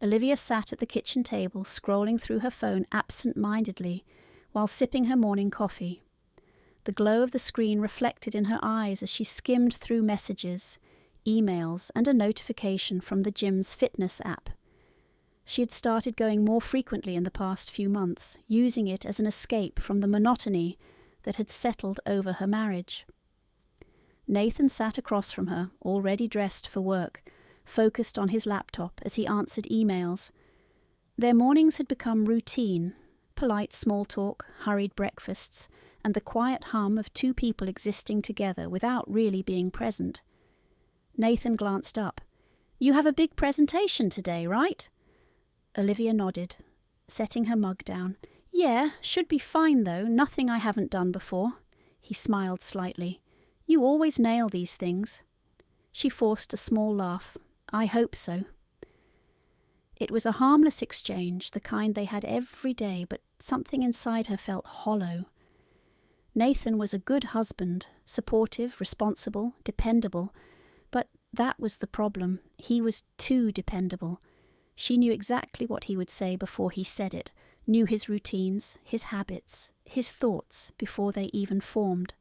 Olivia sat at the kitchen table, scrolling through her phone absent-mindedly while sipping her morning coffee. The glow of the screen reflected in her eyes as she skimmed through messages, emails, and a notification from the gym's fitness app. She had started going more frequently in the past few months, using it as an escape from the monotony that had settled over her marriage. Nathan sat across from her, already dressed for work, focused on his laptop as he answered emails. Their mornings had become routine, polite small talk, hurried breakfasts, and the quiet hum of two people existing together without really being present. Nathan glanced up. "You have a big presentation today, right?" Olivia nodded, setting her mug down. "Yeah, should be fine though, nothing I haven't done before." He smiled slightly. "You always nail these things." She forced a small laugh. "I hope so." It was a harmless exchange, the kind they had every day, but something inside her felt hollow. Nathan was a good husband, supportive, responsible, dependable, but that was the problem. He was too dependable. She knew exactly what he would say before he said it, knew his routines, his habits, his thoughts before they even formed.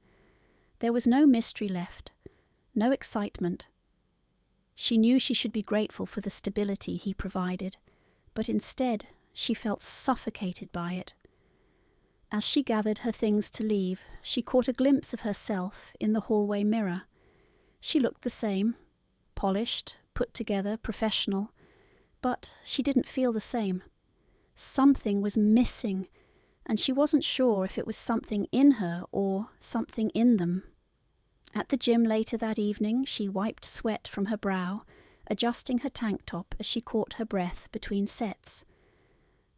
There was no mystery left, no excitement. She knew she should be grateful for the stability he provided, but instead she felt suffocated by it. As she gathered her things to leave, she caught a glimpse of herself in the hallway mirror. She looked the same, polished, put together, professional, but she didn't feel the same. Something was missing, and she wasn't sure if it was something in her or something in them. At the gym later that evening, she wiped sweat from her brow, adjusting her tank top as she caught her breath between sets.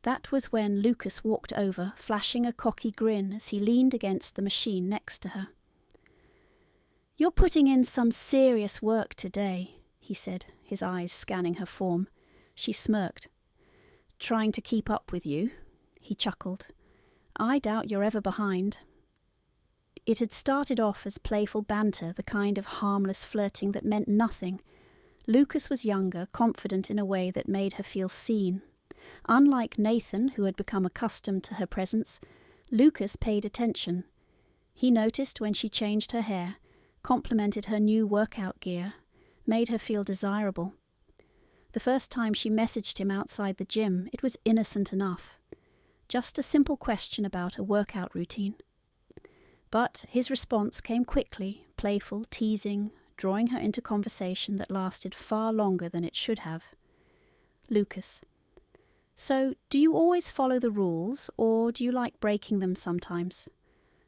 That was when Lucas walked over, flashing a cocky grin as he leaned against the machine next to her. "You're putting in some serious work today," he said, his eyes scanning her form. She smirked. "Trying to keep up with you," he chuckled. "I doubt you're ever behind." It had started off as playful banter, the kind of harmless flirting that meant nothing. Lucas was younger, confident in a way that made her feel seen. Unlike Nathan, who had become accustomed to her presence, Lucas paid attention. He noticed when she changed her hair, complimented her new workout gear, made her feel desirable. The first time she messaged him outside the gym, it was innocent enough. Just a simple question about a workout routine. But his response came quickly, playful, teasing, drawing her into conversation that lasted far longer than it should have. Lucas: "So, do you always follow the rules, or do you like breaking them sometimes?"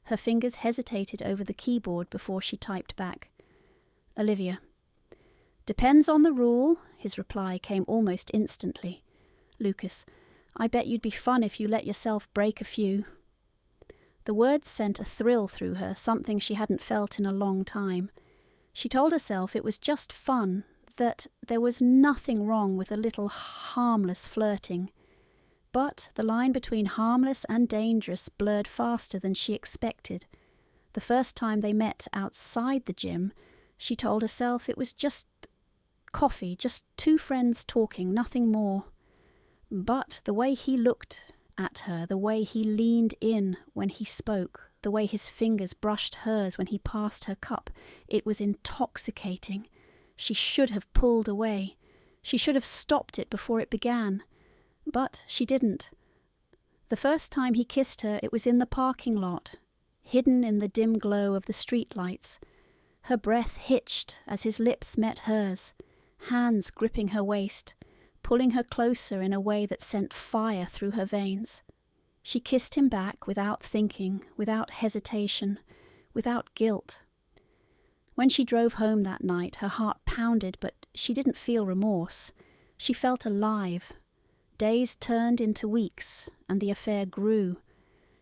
Her fingers hesitated over the keyboard before she typed back. Olivia: "Depends on the rule." His reply came almost instantly. Lucas: "I bet you'd be fun if you let yourself break a few." The words sent a thrill through her, something she hadn't felt in a long time. She told herself it was just fun, that there was nothing wrong with a little harmless flirting. But the line between harmless and dangerous blurred faster than she expected. The first time they met outside the gym, she told herself it was just coffee, just two friends talking, nothing more. But the way he looked at her, the way he leaned in when he spoke, the way his fingers brushed hers when he passed her cup, it was intoxicating. She should have pulled away. She should have stopped it before it began. But she didn't. The first time he kissed her, it was in the parking lot, hidden in the dim glow of the streetlights. Her breath hitched as his lips met hers, hands gripping her waist, pulling her closer in a way that sent fire through her veins. She kissed him back without thinking, without hesitation, without guilt. When she drove home that night, her heart pounded, but she didn't feel remorse. She felt alive. Days turned into weeks, and the affair grew.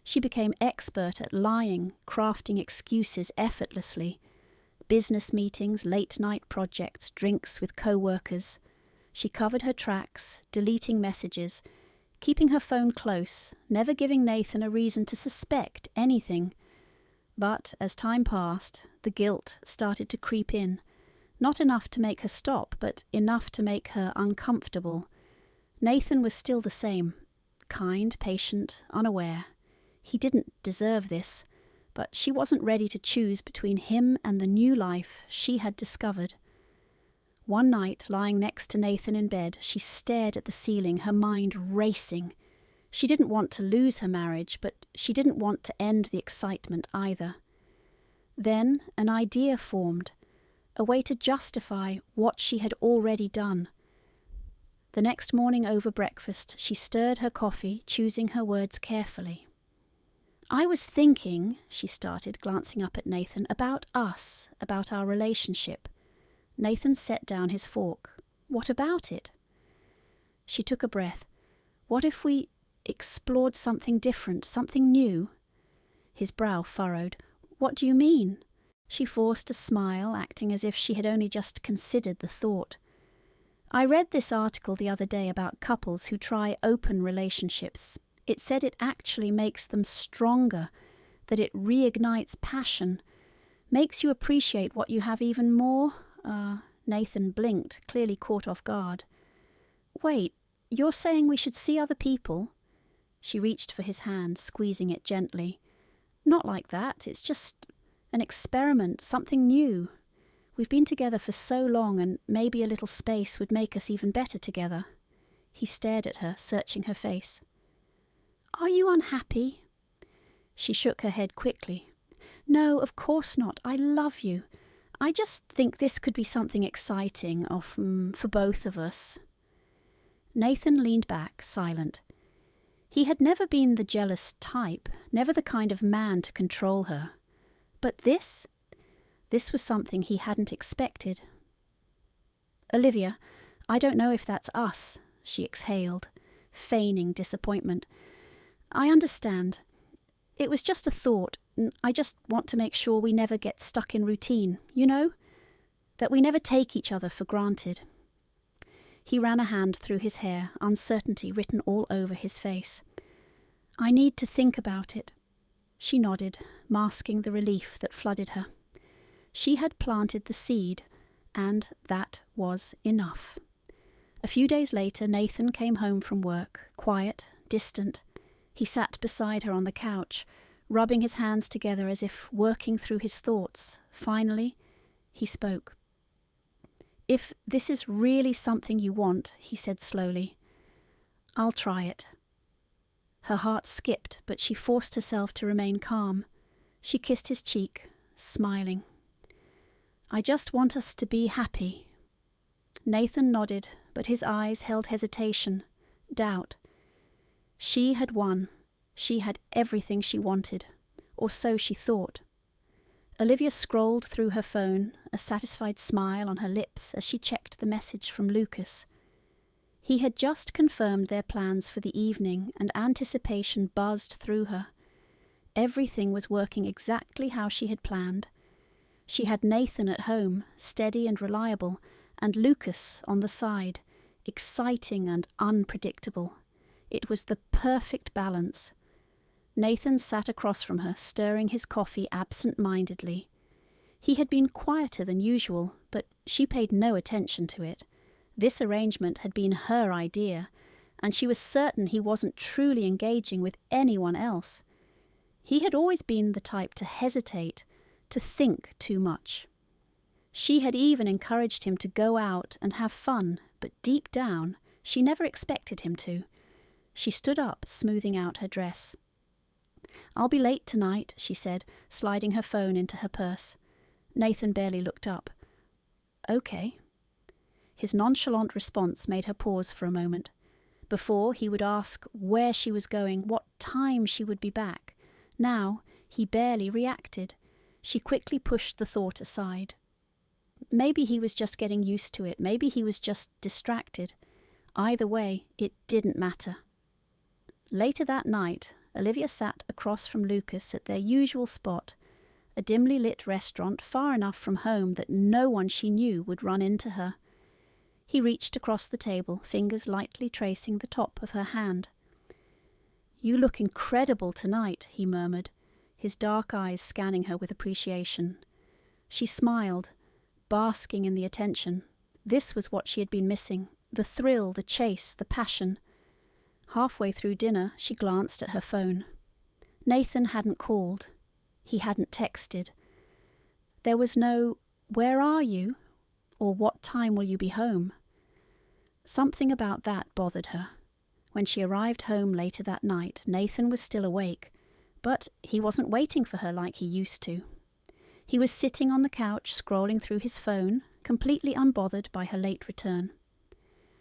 She became expert at lying, crafting excuses effortlessly. Business meetings, late-night projects, drinks with co-workers. She covered her tracks, deleting messages, keeping her phone close, never giving Nathan a reason to suspect anything. But as time passed, the guilt started to creep in. Not enough to make her stop, but enough to make her uncomfortable. Nathan was still the same, kind, patient, unaware. He didn't deserve this, but she wasn't ready to choose between him and the new life she had discovered. One night, lying next to Nathan in bed, she stared at the ceiling, her mind racing. She didn't want to lose her marriage, but she didn't want to end the excitement either. Then an idea formed, a way to justify what she had already done. The next morning over breakfast, she stirred her coffee, choosing her words carefully. "I was thinking," she started, glancing up at Nathan, "about us, about our relationship." Nathan set down his fork. "What about it?" She took a breath. "What if we explored something different, something new?" His brow furrowed. "What do you mean?" She forced a smile, acting as if she had only just considered the thought. "I read this article the other day about couples who try open relationships. It said it actually makes them stronger, that it reignites passion, makes you appreciate what you have even more." Nathan blinked, clearly caught off guard. "Wait, you're saying we should see other people?" She reached for his hand, squeezing it gently. "Not like that. It's just an experiment, something new. We've been together for so long, and maybe a little space would make us even better together." He stared at her, searching her face. "Are you unhappy?" She shook her head quickly. "No, of course not. I love you. I just think this could be something exciting for both of us." Nathan leaned back, silent. He had never been the jealous type, never the kind of man to control her. But this was something he hadn't expected. "Olivia, I don't know if that's us," she exhaled, feigning disappointment. "I understand. It was just a thought. I just want to make sure we never get stuck in routine, you know? That we never take each other for granted." He ran a hand through his hair, uncertainty written all over his face. "I need to think about it." She nodded, masking the relief that flooded her. She had planted the seed, and that was enough. A few days later, Nathan came home from work, quiet, distant. He sat beside her on the couch, rubbing his hands together as if working through his thoughts. Finally, he spoke. "If this is really something you want," he said slowly, "I'll try it." Her heart skipped, but she forced herself to remain calm. She kissed his cheek, smiling. "I just want us to be happy." Nathan nodded, but his eyes held hesitation, doubt. She had won. She had everything she wanted, or so she thought. Olivia scrolled through her phone, a satisfied smile on her lips as she checked the message from Lucas. He had just confirmed their plans for the evening, and anticipation buzzed through her. Everything was working exactly how she had planned. She had Nathan at home, steady and reliable, and Lucas on the side, exciting and unpredictable. It was the perfect balance. Nathan sat across from her, stirring his coffee absent-mindedly. He had been quieter than usual, but she paid no attention to it. This arrangement had been her idea, and she was certain he wasn't truly engaging with anyone else. He had always been the type to hesitate, to think too much. She had even encouraged him to go out and have fun, but deep down, she never expected him to. She stood up, smoothing out her dress. "I'll be late tonight," she said, sliding her phone into her purse. Nathan barely looked up. "Okay." His nonchalant response made her pause for a moment. Before, he would ask where she was going, what time she would be back. Now, he barely reacted. She quickly pushed the thought aside. Maybe he was just getting used to it. Maybe he was just distracted. Either way, it didn't matter. Later that night, Olivia sat across from Lucas at their usual spot, a dimly lit restaurant far enough from home that no one she knew would run into her. He reached across the table, fingers lightly tracing the top of her hand. "You look incredible tonight," he murmured, his dark eyes scanning her with appreciation. She smiled, basking in the attention. This was what she had been missing, The thrill, the chase, the passion. Halfway through dinner, she glanced at her phone. Nathan hadn't called. He hadn't texted. There was no, "Where are you?" or "What time will you be home?" Something about that bothered her. When she arrived home later that night, Nathan was still awake, but he wasn't waiting for her like he used to. He was sitting on the couch, scrolling through his phone, completely unbothered by her late return.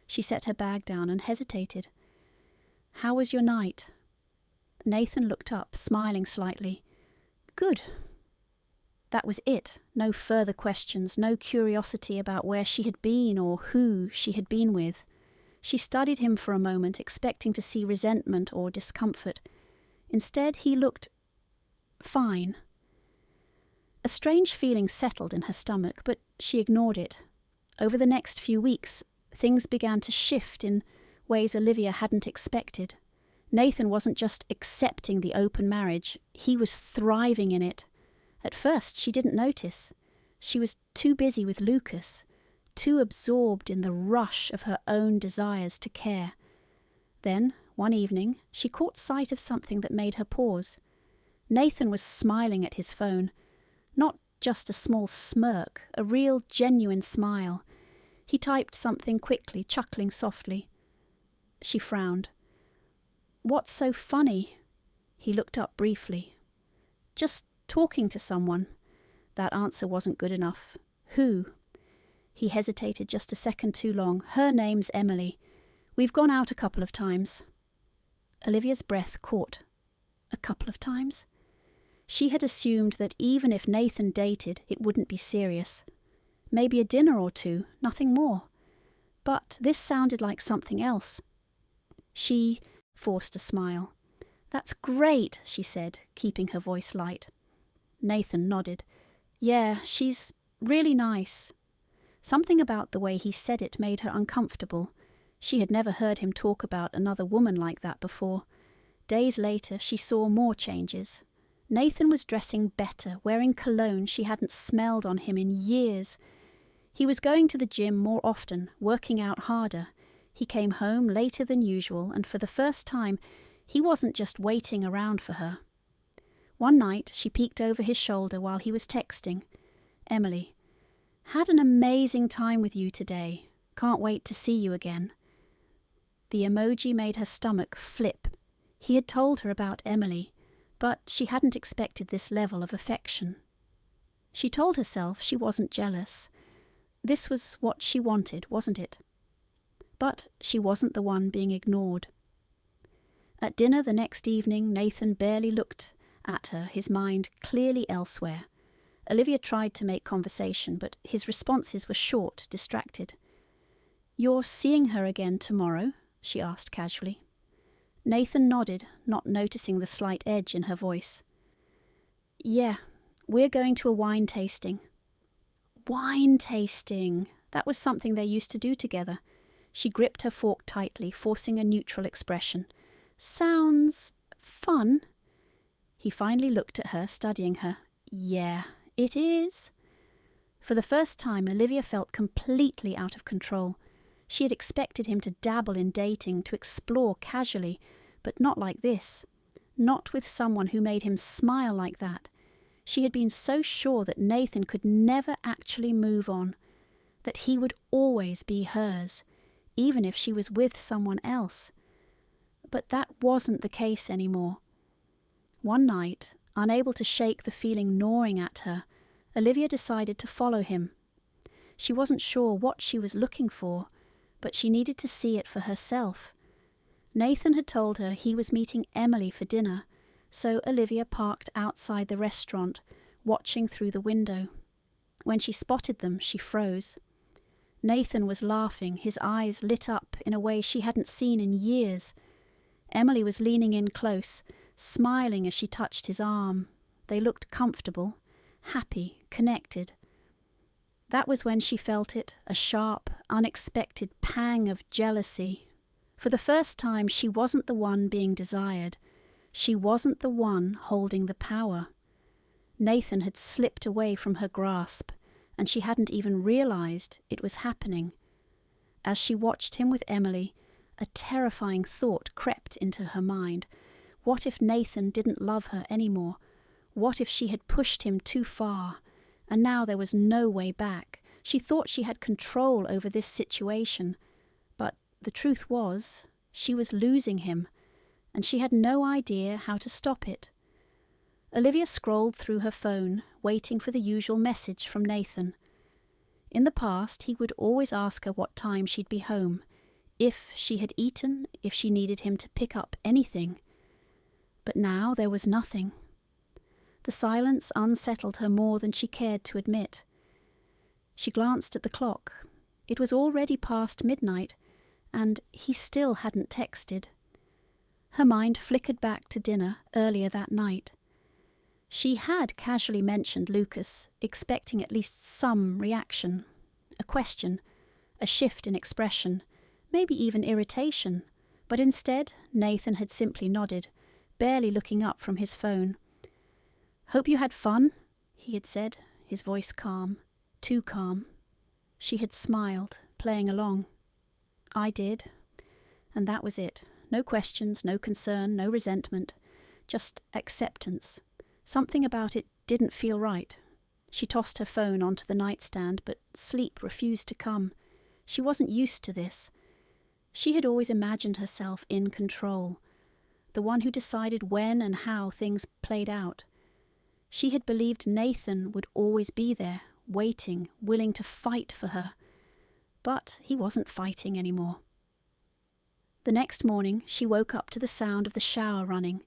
She set her bag down and hesitated. "How was your night?" Nathan looked up, smiling slightly. "Good." That was it. No further questions, no curiosity about where she had been or who she had been with. She studied him for a moment, expecting to see resentment or discomfort. Instead, he looked fine. A strange feeling settled in her stomach, but she ignored it. Over the next few weeks, things began to shift in ways Olivia hadn't expected. Nathan wasn't just accepting the open marriage, he was thriving in it. At first, she didn't notice. She was too busy with Lucas, too absorbed in the rush of her own desires to care. Then, one evening, she caught sight of something that made her pause. Nathan was smiling at his phone. Not just a small smirk, a real, genuine smile. He typed something quickly, chuckling softly. She frowned. "What's so funny?" He looked up briefly. "Just talking to someone." That answer wasn't good enough. "Who?" He hesitated just a second too long. "Her name's Emily. We've gone out a couple of times." Olivia's breath caught. A couple of times? She had assumed that even if Nathan dated, it wouldn't be serious. Maybe a dinner or two, nothing more. But this sounded like something else. She forced a smile. "That's great," she said, keeping her voice light. Nathan nodded. "Yeah, she's really nice." Something about the way he said it made her uncomfortable. She had never heard him talk about another woman like that before. Days later, she saw more changes. Nathan was dressing better, wearing cologne she hadn't smelled on him in years. He was going to the gym more often, working out harder. He came home later than usual, and for the first time, he wasn't just waiting around for her. One night, she peeked over his shoulder while he was texting. "Emily, had an amazing time with you today. Can't wait to see you again." The emoji made her stomach flip. He had told her about Emily, but she hadn't expected this level of affection. She told herself she wasn't jealous. This was what she wanted, wasn't it? But she wasn't the one being ignored. At dinner the next evening, Nathan barely looked at her, his mind clearly elsewhere. Olivia tried to make conversation, but his responses were short, distracted. "You're seeing her again tomorrow?" she asked casually. Nathan nodded, not noticing the slight edge in her voice. "Yeah, we're going to a wine tasting." Wine tasting! That was something they used to do together. She gripped her fork tightly, forcing a neutral expression. "Sounds fun." He finally looked at her, studying her. "Yeah, it is." For the first time, Olivia felt completely out of control. She had expected him to dabble in dating, to explore casually, but not like this. Not with someone who made him smile like that. She had been so sure that Nathan could never actually move on, that he would always be hers, even if she was with someone else. But that wasn't the case anymore. One night, unable to shake the feeling gnawing at her, Olivia decided to follow him. She wasn't sure what she was looking for, but she needed to see it for herself. Nathan had told her he was meeting Emily for dinner, so Olivia parked outside the restaurant, watching through the window. When she spotted them, she froze. Nathan was laughing, his eyes lit up in a way she hadn't seen in years. Emily was leaning in close, smiling as she touched his arm. They looked comfortable, happy, connected. That was when she felt it, a sharp, unexpected pang of jealousy. For the first time, she wasn't the one being desired. She wasn't the one holding the power. Nathan had slipped away from her grasp, and she hadn't even realized it was happening. As she watched him with Emily, a terrifying thought crept into her mind. What if Nathan didn't love her anymore? What if she had pushed him too far, and now there was no way back? She thought she had control over this situation, but the truth was, she was losing him, and she had no idea how to stop it. Olivia scrolled through her phone, waiting for the usual message from Nathan. In the past, he would always ask her what time she'd be home, if she had eaten, if she needed him to pick up anything. But now there was nothing. The silence unsettled her more than she cared to admit. She glanced at the clock. It was already past midnight, and he still hadn't texted. Her mind flickered back to dinner earlier that night. She had casually mentioned Lucas, expecting at least some reaction, a question, a shift in expression, maybe even irritation, but instead Nathan had simply nodded, barely looking up from his phone. "Hope you had fun," he had said, his voice calm, too calm. She had smiled, playing along. "I did." And that was it. No questions, no concern, no resentment, just acceptance. Something about it didn't feel right. She tossed her phone onto the nightstand, but sleep refused to come. She wasn't used to this. She had always imagined herself in control, the one who decided when and how things played out. She had believed Nathan would always be there, waiting, willing to fight for her. But he wasn't fighting anymore. The next morning, she woke up to the sound of the shower running.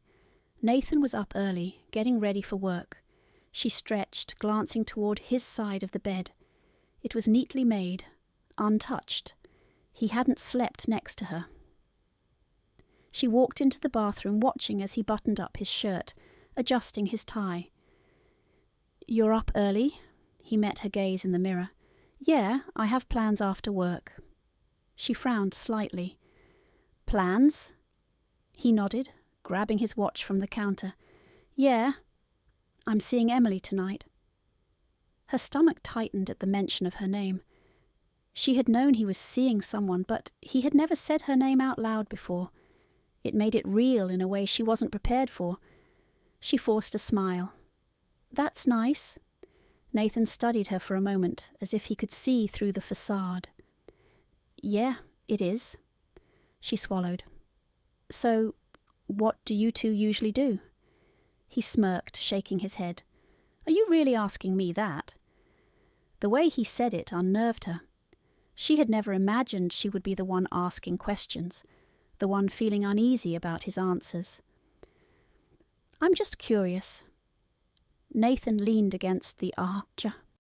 Nathan was up early, getting ready for work. She stretched, glancing toward his side of the bed. It was neatly made, untouched. He hadn't slept next to her. She walked into the bathroom, watching as he buttoned up his shirt, adjusting his tie. "You're up early?" He met her gaze in the mirror. "Yeah, I have plans after work." She frowned slightly. "Plans?" He nodded, grabbing his watch from the counter. "Yeah, I'm seeing Emily tonight." Her stomach tightened at the mention of her name. She had known he was seeing someone, but he had never said her name out loud before. It made it real in a way she wasn't prepared for. She forced a smile. "That's nice." Nathan studied her for a moment, as if he could see through the facade. "Yeah, it is." She swallowed. "So, what do you two usually do?" He smirked, shaking his head. "Are you really asking me that?" The way he said it unnerved her. She had never imagined she would be the one asking questions, the one feeling uneasy about his answers. "I'm just curious." Nathan leaned against the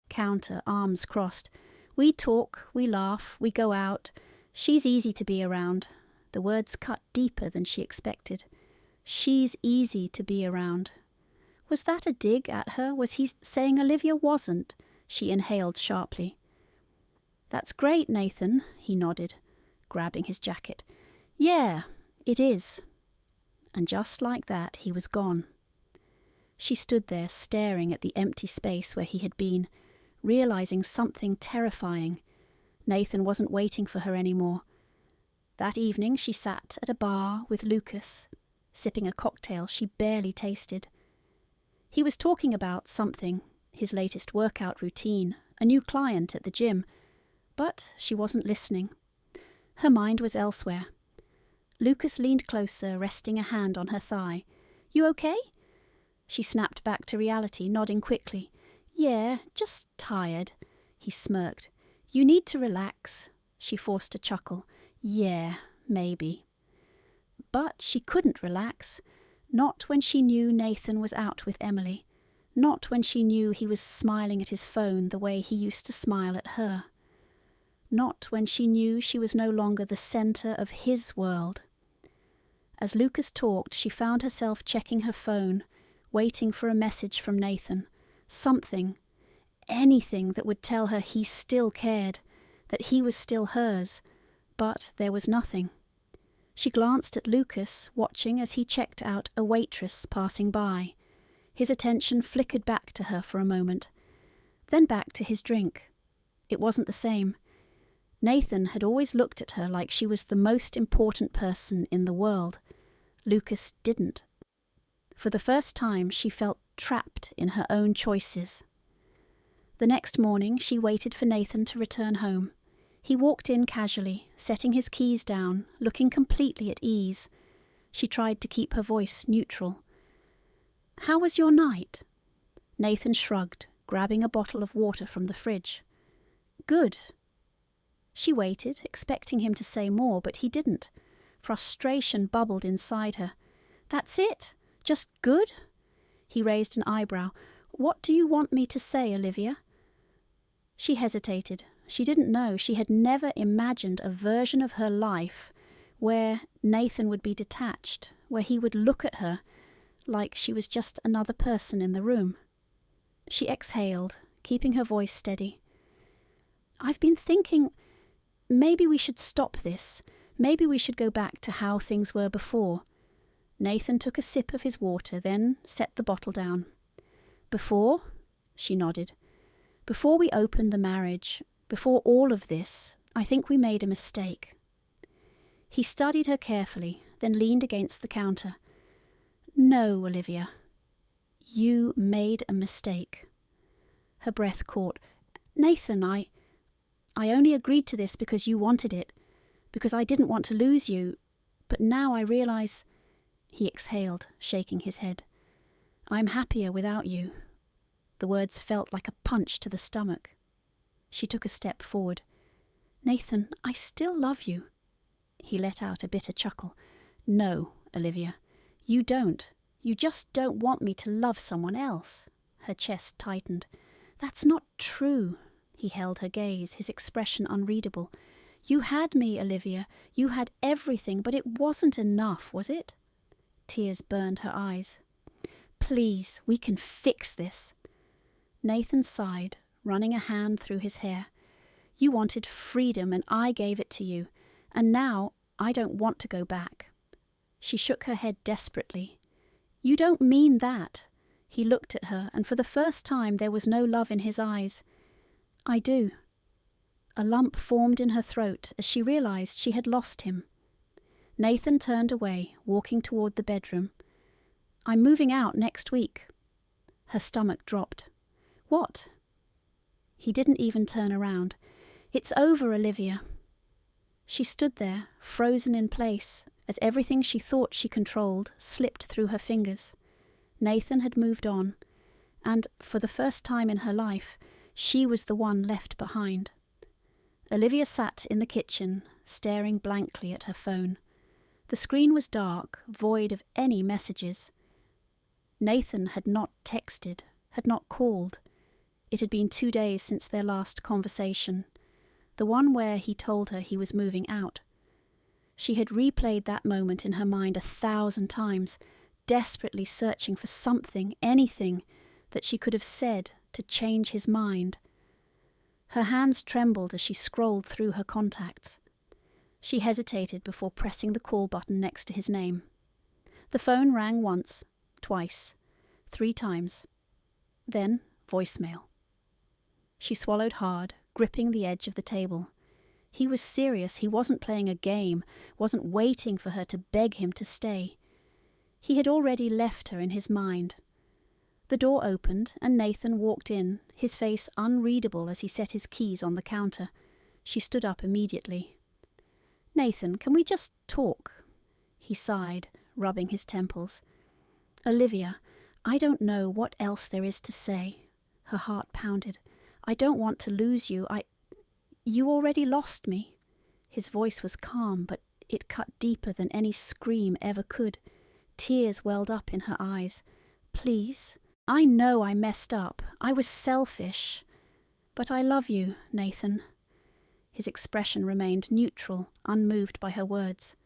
counter, arms crossed. "We talk, we laugh, we go out. She's easy to be around." The words cut deeper than she expected. "She's easy to be around." Was that a dig at her? Was he saying Olivia wasn't? She inhaled sharply. "That's great, Nathan," he nodded, grabbing his jacket. "Yeah, it is." And just like that, he was gone. She stood there, staring at the empty space where he had been, realizing something terrifying. Nathan wasn't waiting for her anymore. That evening she sat at a bar with Lucas, sipping a cocktail she barely tasted. He was talking about something, his latest workout routine, a new client at the gym, but she wasn't listening. Her mind was elsewhere. Lucas leaned closer, resting a hand on her thigh. "You okay?" She snapped back to reality, nodding quickly. "Yeah, just tired." He smirked. "You need to relax." She forced a chuckle. "Yeah, maybe." But she couldn't relax. Not when she knew Nathan was out with Emily. Not when she knew he was smiling at his phone the way he used to smile at her. Not when she knew she was no longer the centre of his world. As Lucas talked, she found herself checking her phone, waiting for a message from Nathan. Something, anything that would tell her he still cared, that he was still hers. But there was nothing. She glanced at Lucas, watching as he checked out a waitress passing by. His attention flickered back to her for a moment, then back to his drink. It wasn't the same. Nathan had always looked at her like she was the most important person in the world. Lucas didn't. For the first time, she felt trapped in her own choices. The next morning, she waited for Nathan to return home. He walked in casually, setting his keys down, looking completely at ease. She tried to keep her voice neutral. "How was your night?" Nathan shrugged, grabbing a bottle of water from the fridge. "Good." She waited, expecting him to say more, but he didn't. Frustration bubbled inside her. "That's it? Just good?" He raised an eyebrow. "What do you want me to say, Olivia?" She hesitated. She didn't know. She had never imagined a version of her life where Nathan would be detached, where he would look at her like she was just another person in the room. She exhaled, keeping her voice steady. "I've been thinking, maybe we should stop this. Maybe we should go back to how things were before." Nathan took a sip of his water, then set the bottle down. "Before?" She nodded. "Before we opened the marriage, before all of this, I think we made a mistake." He studied her carefully, then leaned against the counter. "No, Olivia. You made a mistake." Her breath caught. "Nathan, I only agreed to this because you wanted it, because I didn't want to lose you, but now I realize..." He exhaled, shaking his head. "I'm happier without you." The words felt like a punch to the stomach. She took a step forward. "Nathan, I still love you." He let out a bitter chuckle. "No, Olivia, you don't. You just don't want me to love someone else." Her chest tightened. "That's not true." He held her gaze, his expression unreadable. "You had me, Olivia. You had everything, but it wasn't enough, was it?" Tears burned her eyes. "Please, we can fix this." Nathan sighed, running a hand through his hair. "You wanted freedom and I gave it to you, and now I don't want to go back." She shook her head desperately. "You don't mean that." He looked at her, and for the first time there was no love in his eyes. "I do." A lump formed in her throat as she realized she had lost him. Nathan turned away, walking toward the bedroom. "I'm moving out next week." Her stomach dropped. "What?" He didn't even turn around. "It's over, Olivia." She stood there, frozen in place, as everything she thought she controlled slipped through her fingers. Nathan had moved on, and, for the first time in her life, she was the one left behind. Olivia sat in the kitchen, staring blankly at her phone. The screen was dark, void of any messages. Nathan had not texted, had not called. It had been 2 days since their last conversation, the one where he told her he was moving out. She had replayed that moment in her mind 1,000 times, desperately searching for something, anything, that she could have said to change his mind. Her hands trembled as she scrolled through her contacts. She hesitated before pressing the call button next to his name. The phone rang once, twice, 3 times. Then voicemail. She swallowed hard, gripping the edge of the table. He was serious. He wasn't playing a game, wasn't waiting for her to beg him to stay. He had already left her in his mind. The door opened and Nathan walked in, his face unreadable as he set his keys on the counter. She stood up immediately. "Nathan, can we just talk?" He sighed, rubbing his temples. "Olivia, I don't know what else there is to say." Her heart pounded. "I don't want to lose you. You already lost me." His voice was calm, but it cut deeper than any scream ever could. Tears welled up in her eyes. "Please, I know I messed up. I was selfish. But I love you, Nathan." His expression remained neutral, unmoved by her words.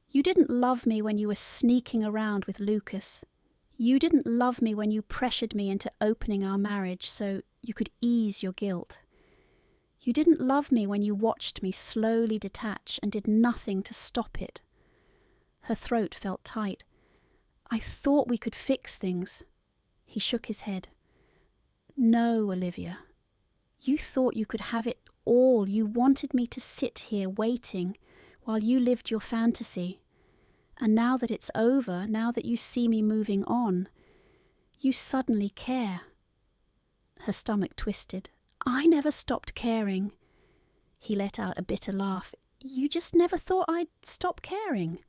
"You didn't love me when you were sneaking around with Lucas. You didn't love me when you pressured me into opening our marriage so you could ease your guilt. You didn't love me when you watched me slowly detach and did nothing to stop it." Her throat felt tight. "I thought we could fix things." He shook his head. "No, Olivia. You thought you could have it all. You wanted me to sit here waiting while you lived your fantasy. And now that it's over, now that you see me moving on, you suddenly care." Her stomach twisted. "I never stopped caring." He let out a bitter laugh. "You just never thought I'd stop caring."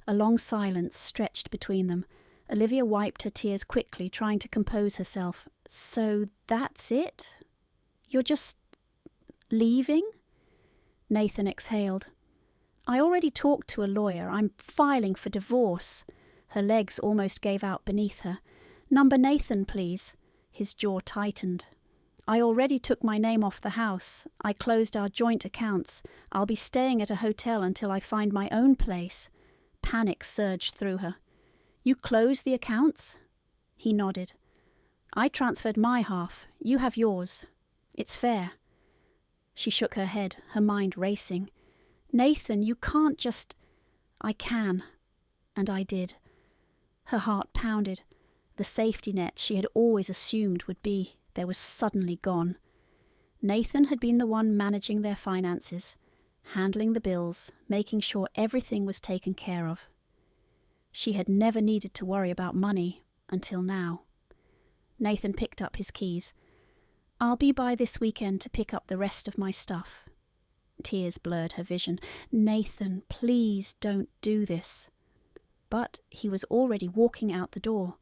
A long silence stretched between them. Olivia wiped her tears quickly, trying to compose herself. "So that's it? You're just leaving?" Nathan exhaled. "I already talked to a lawyer. I'm filing for divorce." Her legs almost gave out beneath her. "Number Nathan, please." His jaw tightened. "I already took my name off the house. I closed our joint accounts. I'll be staying at a hotel until I find my own place." Panic surged through her. "You closed the accounts?" He nodded. "I transferred my half. You have yours. It's fair." She shook her head, her mind racing. "Nathan, you can't just—" "I can." And I did. Her heart pounded. The safety net she had always assumed would be there was suddenly gone. Nathan had been the one managing their finances, handling the bills, making sure everything was taken care of. She had never needed to worry about money until now. Nathan picked up his keys. "I'll be by this weekend to pick up the rest of my stuff." Tears blurred her vision. "Nathan, please don't do this." But he was already walking out the door.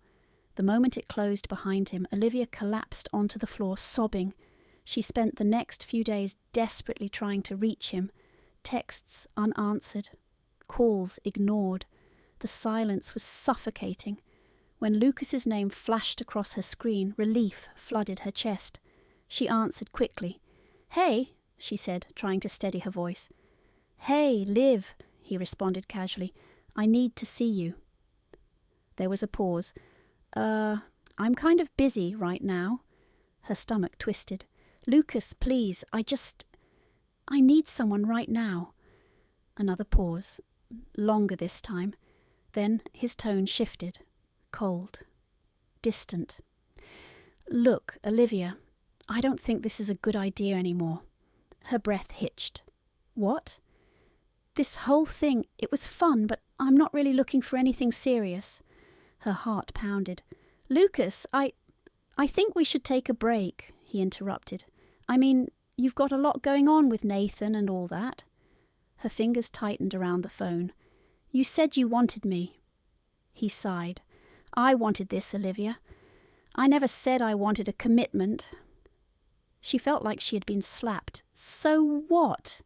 The moment it closed behind him, Olivia collapsed onto the floor, sobbing. She spent the next few days desperately trying to reach him. Texts unanswered. Calls ignored. The silence was suffocating. When Lucas's name flashed across her screen, relief flooded her chest. She answered quickly. "Hey," she said, trying to steady her voice. "Hey, Liv," he responded casually. "I need to see you." There was a pause. I'm kind of busy right now." Her stomach twisted. "Lucas, please, I need someone right now." Another pause. Longer this time. Then his tone shifted. Cold. Distant. "Look, Olivia, I don't think this is a good idea anymore." Her breath hitched. "What?" "This whole thing, it was fun, but I'm not really looking for anything serious." Her heart pounded. "Lucas, I think we should take a break," he interrupted. "I mean, you've got a lot going on with Nathan and all that." Her fingers tightened around the phone. "You said you wanted me." He sighed. "I wanted this, Olivia. I never said I wanted a commitment." She felt like she had been slapped. "So what?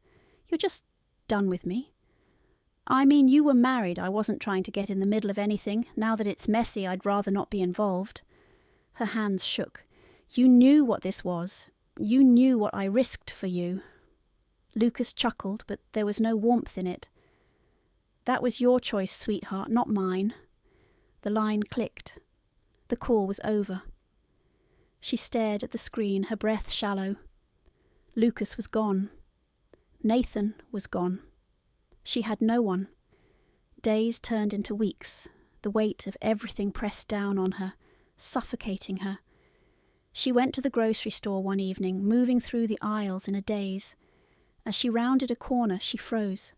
You're just done with me." "I mean, you were married. I wasn't trying to get in the middle of anything. Now that it's messy, I'd rather not be involved." Her hands shook. "You knew what this was. You knew what I risked for you." Lucas chuckled, but there was no warmth in it. "That was your choice, sweetheart, not mine." The line clicked. The call was over. She stared at the screen, her breath shallow. Lucas was gone. Nathan was gone. She had no one. Days turned into weeks, the weight of everything pressed down on her, suffocating her. She went to the grocery store one evening, moving through the aisles in a daze. As she rounded a corner, she froze.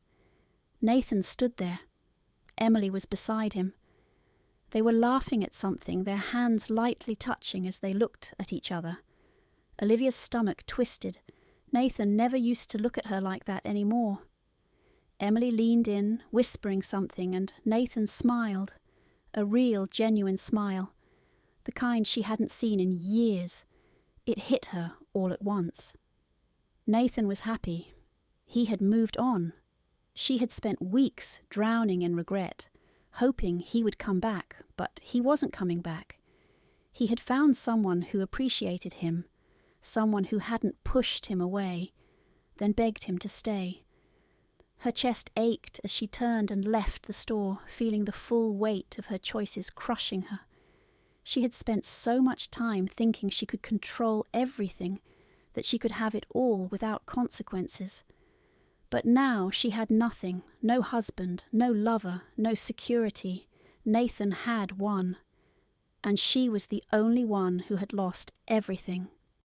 Nathan stood there. Emily was beside him. They were laughing at something, their hands lightly touching as they looked at each other. Olivia's stomach twisted. Nathan never used to look at her like that anymore. Emily leaned in, whispering something, and Nathan smiled. A real, genuine smile. The kind she hadn't seen in years. It hit her all at once. Nathan was happy. He had moved on. She had spent weeks drowning in regret, hoping he would come back, but he wasn't coming back. He had found someone who appreciated him, someone who hadn't pushed him away, then begged him to stay. Her chest ached as she turned and left the store, feeling the full weight of her choices crushing her. She had spent so much time thinking she could control everything, that she could have it all without consequences. But now she had nothing, no husband, no lover, no security. Nathan had won. And she was the only one who had lost everything.